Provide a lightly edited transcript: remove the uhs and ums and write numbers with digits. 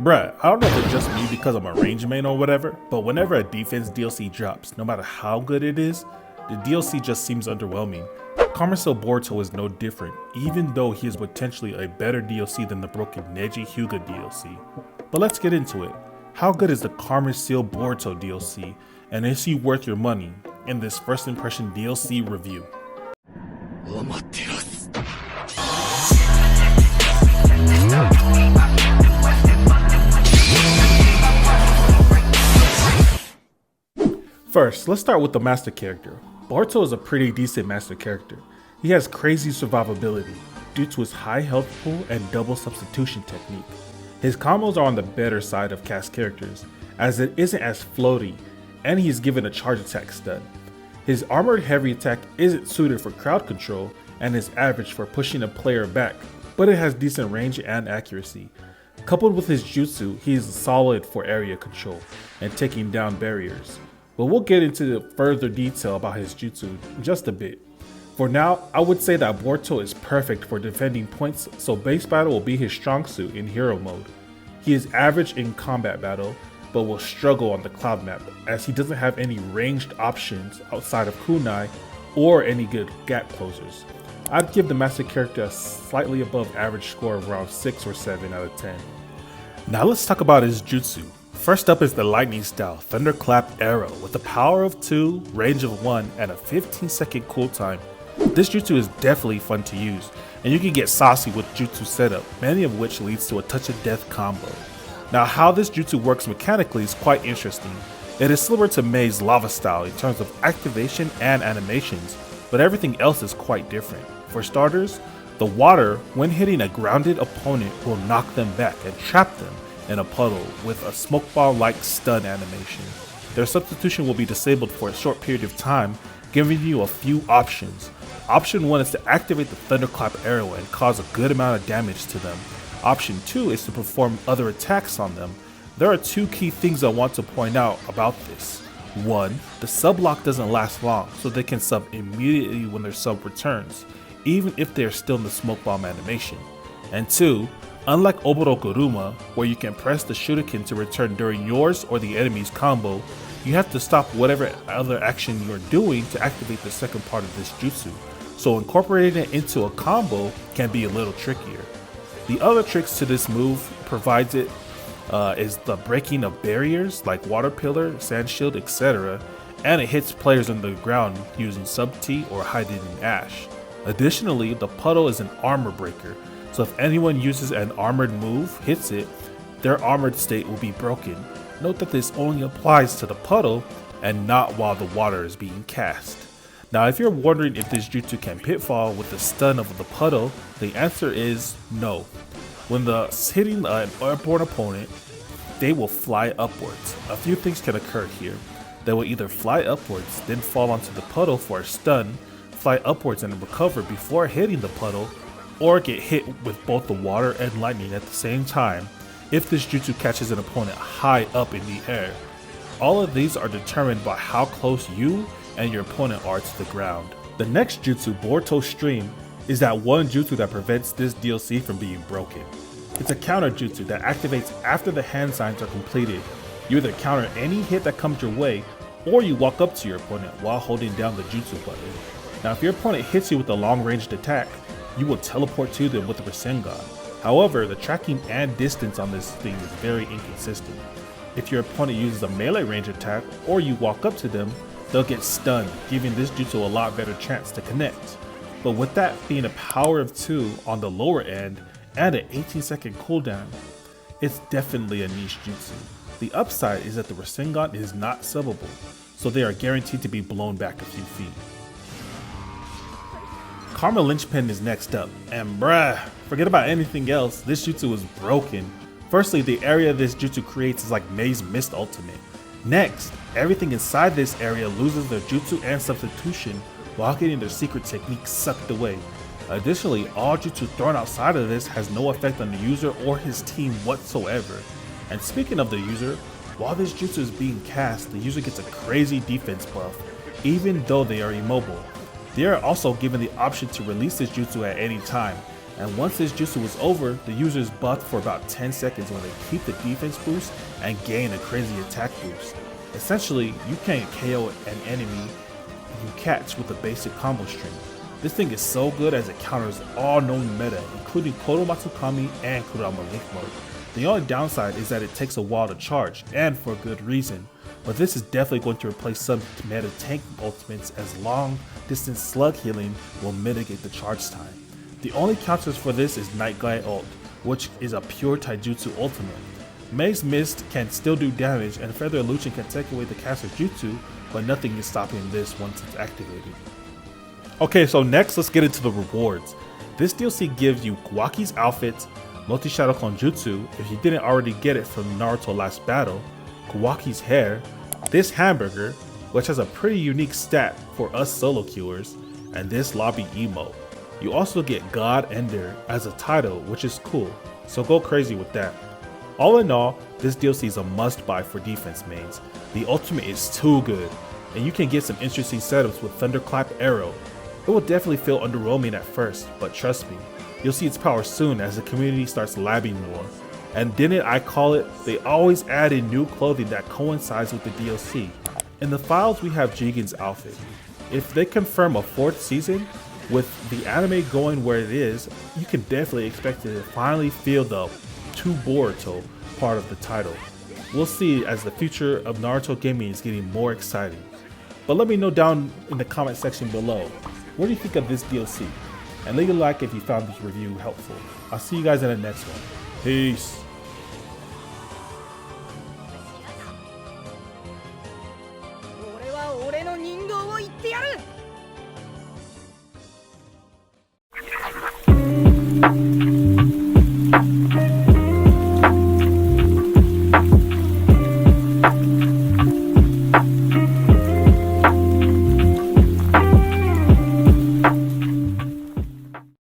Bruh, I don't know if it's just me because I'm a range main or whatever, but whenever a defense DLC drops, no matter how good it is, the DLC just seems underwhelming. Carmicil Boruto is no different, even though he is potentially a better DLC than the broken Neji Hyuga DLC. But let's get into it. How good is the Carmicil Boruto DLC, and is he worth your money in this first impression DLC review? First, let's start with the master character. Boruto is a pretty decent master character. He has crazy survivability due to his high health pool and double substitution technique. His combos are on the better side of cast characters, as it isn't as floaty, and he is given a charge attack stun. His armored heavy attack isn't suited for crowd control and is average for pushing a player back, but it has decent range and accuracy. Coupled with his jutsu, he is solid for area control and taking down barriers. But we'll get into further detail about his jutsu in just a bit. For now, I would say that Boruto is perfect for defending points, so base battle will be his strong suit in hero mode. He is average in combat battle, but will struggle on the cloud map as he doesn't have any ranged options outside of kunai or any good gap closers. I'd give the master character a slightly above average score of around 6 or 7 out of 10. Now let's talk about his jutsu. First up is the lightning style thunderclap arrow with a power of 2, range of 1, and a 15-second cooltime. This jutsu is definitely fun to use, and you can get saucy with jutsu setup, many of which leads to a touch of death combo. Now how this jutsu works mechanically is quite interesting. It is similar to Mei's lava style in terms of activation and animations, but everything else is quite different. For starters, the water, when hitting a grounded opponent, will knock them back and trap them in a puddle with a smoke ball-like stun animation. Their substitution will be disabled for a short period of time, giving you a few options. Option 1 is to activate the thunderclap arrow and cause a good amount of damage to them. Option 2 is to perform other attacks on them. There are two key things I want to point out about this. 1. The sub lock doesn't last long, so they can sub immediately when their sub returns, even if they are still in the smoke bomb animation. And 2. Unlike Oboro Kuruma, where you can press the shuriken to return during yours or the enemy's combo, you have to stop whatever other action you're doing to activate the second part of this jutsu, so incorporating it into a combo can be a little trickier. The other tricks to this move provides it is the breaking of barriers like water pillar, sand shield, etc., and it hits players on the ground using sub T or hiding in ash. Additionally, the puddle is an armor breaker, so if anyone uses an armored move, hits it, their armored state will be broken. Note that this only applies to the puddle and not while the water is being cast. Now if you're wondering if this jutsu can pitfall with the stun of the puddle, the answer is no. When hitting an airborne opponent, they will fly upwards. A few things can occur here. They will either fly upwards, then fall onto the puddle for a stun, fly upwards and recover before hitting the puddle, or get hit with both the water and lightning at the same time if this jutsu catches an opponent high up in the air. All of these are determined by how close you and your opponent are to the ground. The next jutsu, Boruto Stream, is that one jutsu that prevents this DLC from being broken. It's a counter jutsu that activates after the hand signs are completed. You either counter any hit that comes your way, or you walk up to your opponent while holding down the jutsu button. Now if your opponent hits you with a long-ranged attack, you will teleport to them with a Rasengan. However, the tracking and distance on this thing is very inconsistent. If your opponent uses a melee range attack or you walk up to them, they'll get stunned, giving this jutsu a lot better chance to connect. But with that being a power of 2 on the lower end and an 18-second cooldown, it's definitely a niche jutsu. The upside is that the Rasengan is not subbable, so they are guaranteed to be blown back a few feet. Karma Lynchpin is next up, and bruh, forget about anything else, this jutsu is broken. Firstly, the area this jutsu creates is like Mei's Mist Ultimate. Next, everything inside this area loses their jutsu and substitution while getting their secret technique sucked away. Additionally, all jutsu thrown outside of this has no effect on the user or his team whatsoever. And speaking of the user, while this jutsu is being cast, the user gets a crazy defense buff, even though they are immobile. They are also given the option to release this jutsu at any time, And once this jutsu is over, the user is buffed for about 10 seconds when they keep the defense boost and gain a crazy attack boost. Essentially, you can KO an enemy you catch with a basic combo string. This thing is so good as it counters all known meta, including Kodo Matsukami and Kurama Link mode. The only downside is that it takes a while to charge, and for good reason, but this is definitely going to replace some meta tank ultimates, as long distance slug healing will mitigate the charge time. The only counters for this is Night Glide ult, which is a pure taijutsu ultimate. Mei's Mist can still do damage, and Feather Illusion can take away the caster's jutsu, but nothing is stopping this once it's activated. Okay, so next let's get into the rewards. This DLC gives you Kawaki's outfit, Multi-Shadow Clone Jutsu if you didn't already get it from Naruto Last Battle, Kawaki's hair, this hamburger, which has a pretty unique stat for us solo queuers, and this lobby emote. You also get God Ender as a title, which is cool, so go crazy with that. All in all, this DLC is a must buy for defense mains. The ultimate is too good, and you can get some interesting setups with thunderclap arrow. It will definitely feel underwhelming at first, but trust me, you'll see its power soon as the community starts labbing more. And didn't I call it, they always add in new clothing that coincides with the DLC. In the files we have Jigen's outfit. If they confirm a 4th season, with the anime going where it is, you can definitely expect to finally feel the to Boruto part of the title. We'll see as the future of Naruto gaming is getting more exciting. But let me know down in the comment section below, what do you think of this DLC? And leave a like if you found this review helpful. I'll see you guys in the next one. Peace.